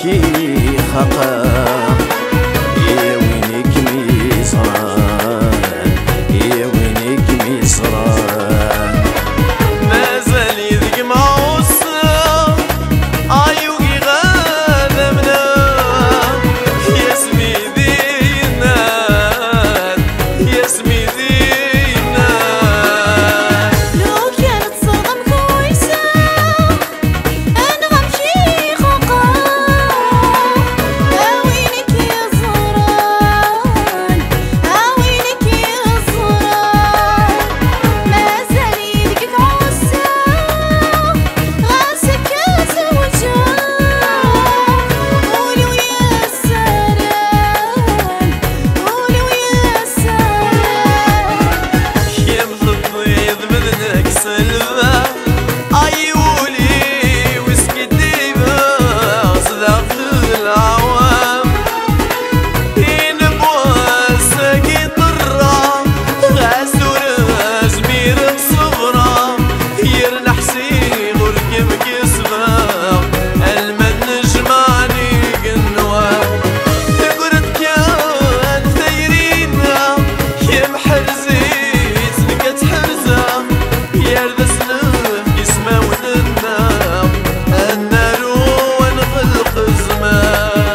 كي خاقا يا وينك ميزران يا وينك ميزران مازال يذق معوصة عيوقي غادا منا يا سميدينا يا سميدينا لو كانت صدم كويسة أنا غمشي خاقا أوينك يا زهران أوينك يا زهران مازال يدقك عوسة غاسك زوجان قولوا يا سلام قولوا يا سلام يا مضيض مذنك سلفة عيولي وسكت ديبا صدقت العوام ينبوا ساقي طرة غاسور زمير صغرى يرنح سيغ والكم كسبة المن نجمعني قنوة تقرد كان ثيرينا يا محرزيت لقت حرزة يا رد سلف يسمى وننا النار ونخلق الزمان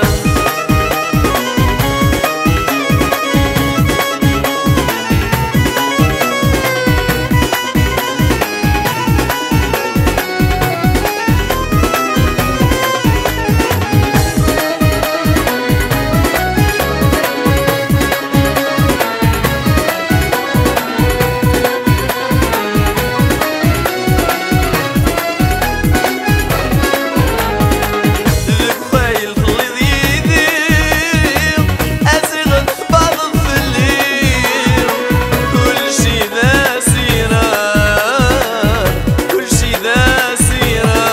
الخيل خلي ذيذير أزغن في بعض الظليل كل شي ذا سيرة كل شي ذا سيرة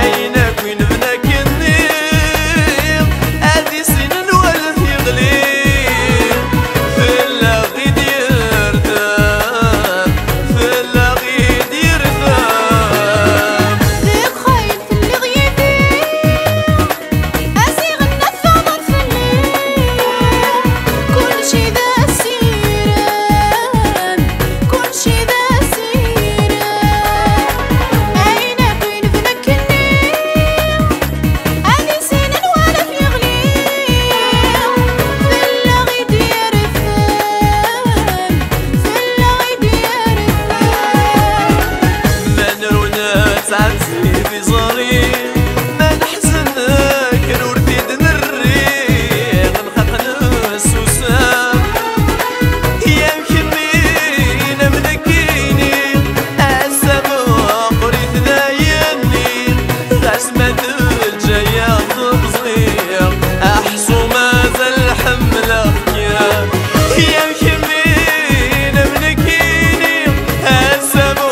أينك وين بناك النير هذي سنن ولا في غليل في اللاغيد يردان في اللاغيد يردان ذيك خايل في اللي غيبي أزيغ النفع ضر في الليل كل شي ذا سيران كل شي ذا سيران أينك وين بنك النير هذي سنن ولا في غليل في اللاغيد يردان في اللاغيد يردان ما نرونا تعزي في صغير ما نحزنك نورتي نريق نخاف نسوسان يا مكمينا منكيني السما قريت ذايني غسمة الجاية تبصير أحسو مازال حملة يا مكمينا منكيني السما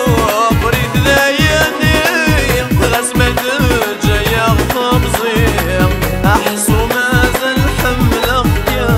قريت ذايني غسمة الجاية تبصير أحسو مازال حملة يا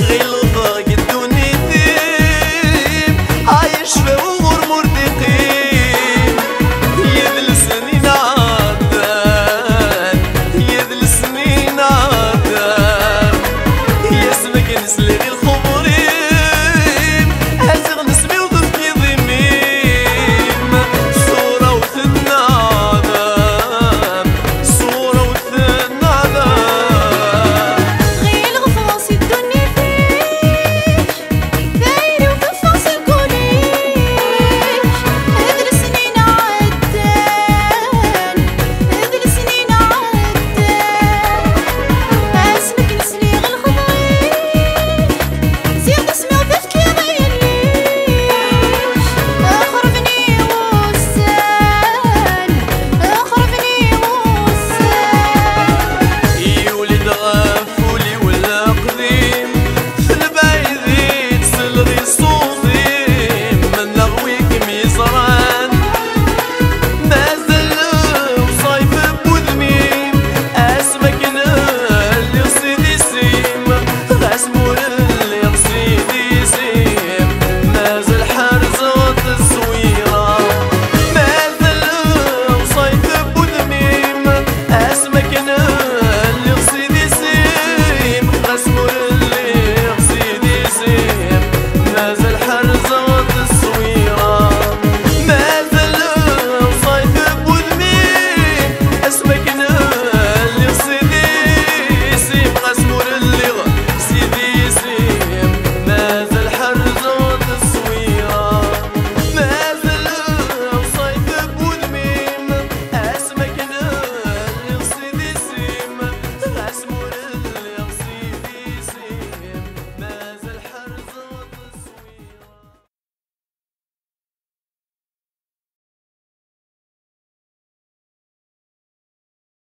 غير ضاق الدنيا ثيب عايش في غرمر